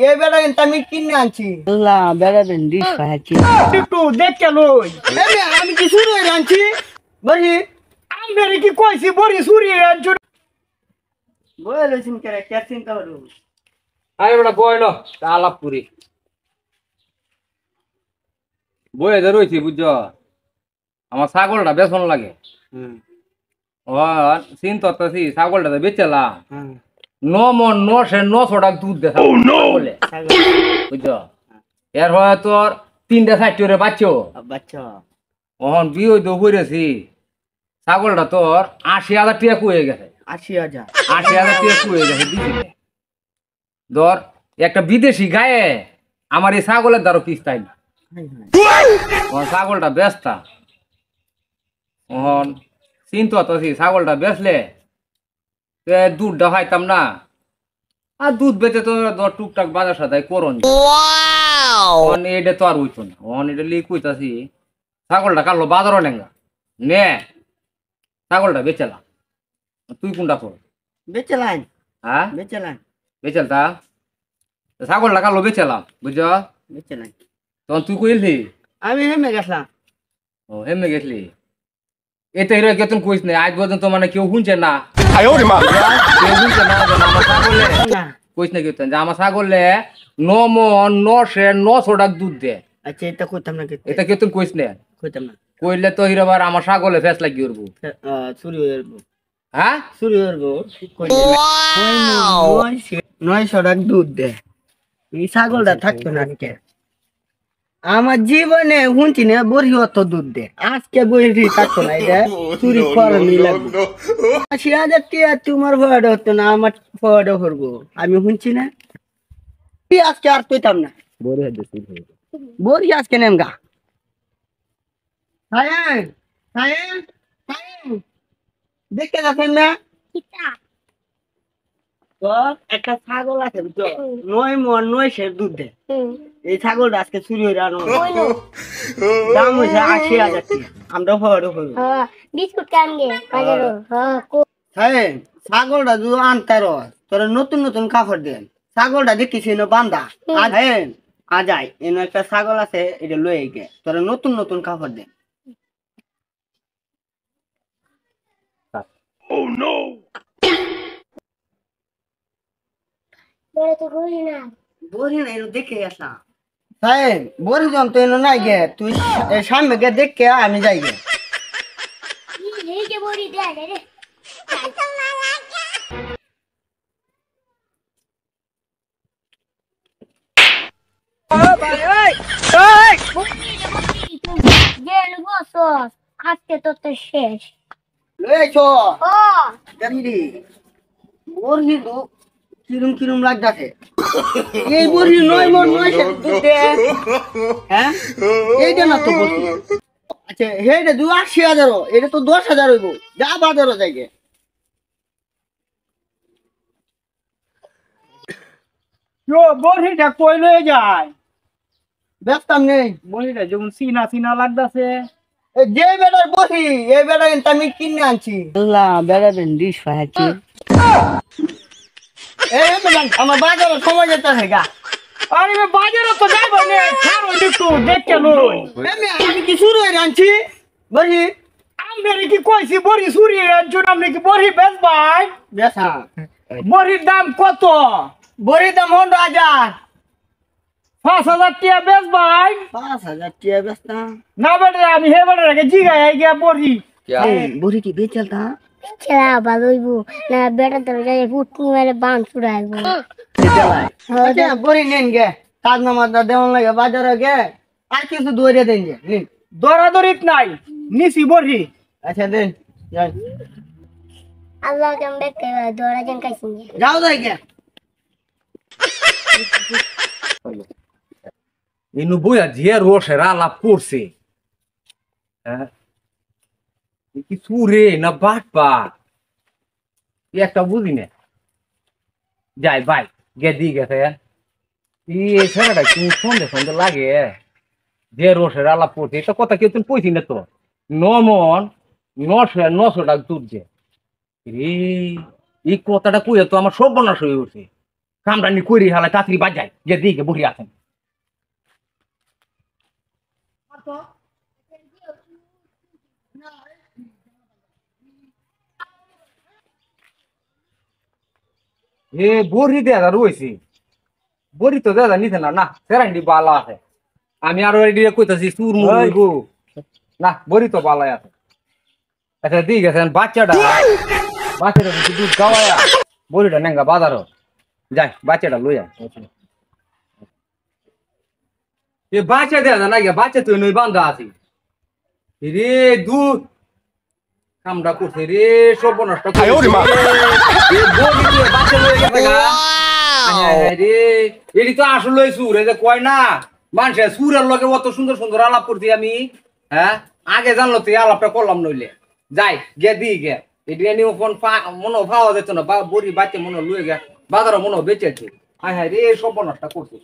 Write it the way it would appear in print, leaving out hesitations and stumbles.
এই বেটা কিন্তু আমি কিনে আনছি। আল্লাহ বেড়া দেন ডিশ খাচ্ছি একটু দেখে লই। আমি কি চুরি হয়ে আনছি? বলি আমি কি কইছি বড়ি চুরি হয়ে আনছি? বলেছেন কেন কে চিন্তা করো? আরে বেটা বইল আলাপ করি বই এদের রয়েছি বুঝছো আমার ছাগলটা বেসন লাগে ও চিন্তা করতেছি ছাগলটা বেচেলাম মন 900 টাকা দুধ দে বলে বুঝছো এর হয় তোর 3টা 4টা বাচ্চা বাচ্চা ওহন বিয়ে তো করেছি ছাগলটা তোর 80,000 টাকা কুয়ে গেছে 80,000 80,000 টাকা কুয়ে গেছে দিছিলে ধর একটা বিদেশি গায়ে আমার এই ছাগলের দ্বারা কিস্তাই না ছাগলটা বেচতা ওহন চিন্তা করতেছি ছাগলটা বেচলে দুধটা খাইতাম না আর দুধ বেচে তো টুকটাক বাজার সাথে করন এটা তো আর হইতো না এটা লিক হইতাছি ছাগলটা কালো বাজারও নেঙ্গা নে ছাগলটা বেচেলাম তুই কোনটা কর বেচেলাম হ্যাঁ বেচেলাম বেচেলতা ছাগলটা কালো বেচেলাম বুঝছো বেচেলাম তখন তুই কইলি আমি হেমে গেছলাম। ও হেমে গেছলি এটা হিরো কেতন কইস না আজ পর্যন্ত মানে কেউ শুনছে না কেউ শুনছে না যে আমার ছাগলে না কইস না কেতন যে আমার ছাগলে 900 টাকা দুধ দে আচ্ছা এটা কইতাম না এটা কেতন কইস না কইতাম না কইলে তো হিরোবার আমার ছাগলে ফেস লাগি উড়বো চুরি হয়ে যাবো হ্যাঁ চুরি হয়ে যাবো 900 টাকা দুধ দে এই ছাগলটা থাকতো না আজকে আমার জীবনে শুনছি না বড়ি অত দুধ দে আজকে বড়ি থাকতো না এটা চুরি করানি লাগবে 80,000 টাকা তোমার ভয়টা হতো না আমার ভয়টা করবো আমি শুনছি না আজকে আর পেতাম না বড়ি আজকে নেমগা দেখতে যাচ্ছেন না একটা ছাগল আছে বুঝছো 9 মণ 9 দুধ দেয় এই ছাগলটা আজকে চুরি হয়ে আনো দাম হয়েছে 80,000 টাকা আমরা ভয় করবো বিস্কুট কানগে বাজারো হ্যাঁ ছাগলটা যদি আনতার তোরা নতুন নতুন কাপড় দেন ছাগলটা দেখিস না বান্ধা আজ হ্যাঁ আজ আয় এনে একটা ছাগল আছে এটা লয়ে গে তোরা নতুন নতুন কাপড় দেন বড় তো করি না বড়ি না এনে দেখে আসলাম হ্যাঁ বড়ি জন তো এনে নাই গে তুই সামনে গে দেখে আমি যাই গে এই যে বড়ি দে রে আজকে তো তো শেষ লয়েছো ও জানি বড়ি তো কিরম কিরম লাগতাছে এই বড়ি 9 মণ 9 দুধ দে হ্যাঁ এইটা না তো বড়ি আচ্ছা হেডে 80,000 এটা তো 10,000 হইব যা বাজারও যাইগে বড়িটা কই লয়ে যায় ব্যস্তাম নেই বড়িটা যেমন সিনা সিনা লাগতাছে যে বেটার বড়ি এই বেটা কিন্তু আমি কিনে আনছি। আল্লাহ বেড়া দেন ডিশ খাচ্ছি আমার বাজারে সময় যেতে গা আরে বাজারে তো যাইব না ছাড়ো একটু দেখতে লই আমি কি শুরু হয়ে আনছি বড়ি আমি কি কইছি বড়ি চুরি আনছো আপনি কি বড়ি বেচবাই বেচা বড়ির দাম কত বড়ির দাম 100,000 5,000 টাকা বেচবাই 5,000 টাকা বেচতা না বেটা আমি হে বেটা জিগাই আই গিয়া বড়ি বড়ি কি বেচলতা খেলা ভালোইবো না বেটা তো যাই ফুটকি মেরে বান ছুড়াইবো আচ্ছা বড়ি নেন গে কাজ নামাজ দেওয়ান লাগে বাজারে গে আর কিছু দৌড়ে দেন গে নিন দরাদরিত নাই নিছি বড়ি আচ্ছা দেন যাই আল্লাহ কেমন দেখতে দৌড়া জন কাইছি যাও যাই গে ইনু বইয়া যে রসের আলাপ করছে হ্যাঁ কি সুরে না বাটপা একটা বুঝি না যাই ভাই গে দি গেছে এই ছেলেটা কি সন্দেহ সন্দেহ লাগে যে রসের আলাপ করছে এটা কথা কেউ তুমি কইছি না তো 9 মণ 900 টাকা দুধ দে এই কথাটা কইয়া তো আমার সর্বনাশ হয়ে উঠছে কামরানি করি হালা তাড়াতাড়ি বাজায় যে দিকে বুড়ি আছেন এ বড়ি দেয়া রয়েছে বড়ি তো দাদা নিতে না না সেরান্ডি বালা আছে আমি আরো এডি কইতাছি সুর মুরগো না বড়ি তো বালাই আছে আচ্ছা দিয়ে গেছেন বাচ্চাটা কিছু দুধ খাওয়ায়া বড়িটা নেঙ্গা বাজারও যাই বাচ্চাটা লই আয় এ বাচ্চা দেয়া না গিয়া বাচ্চা তুই নই বান্ধা আছি রে দুধ কামটা করছে রে সব নষ্ট বাচ্চা লই গেছে গা রে এটি তো আসলে সুর এই যে কয় না মানুষের সুরের লগে অত সুন্দর সুন্দর আলাপ করছি আমি হ্যাঁ আগে জানলো তুই আলাপটা করলাম নইলে যাই গে দিই গে এটি নিয়ে ফোন মনে পাওয়া যেত না বড়ি বাচ্চা মনে লুয়ে গে বাজারে মনে বেঁচেছে হ্যাঁ হ্যাঁ রে সব নষ্ট করছে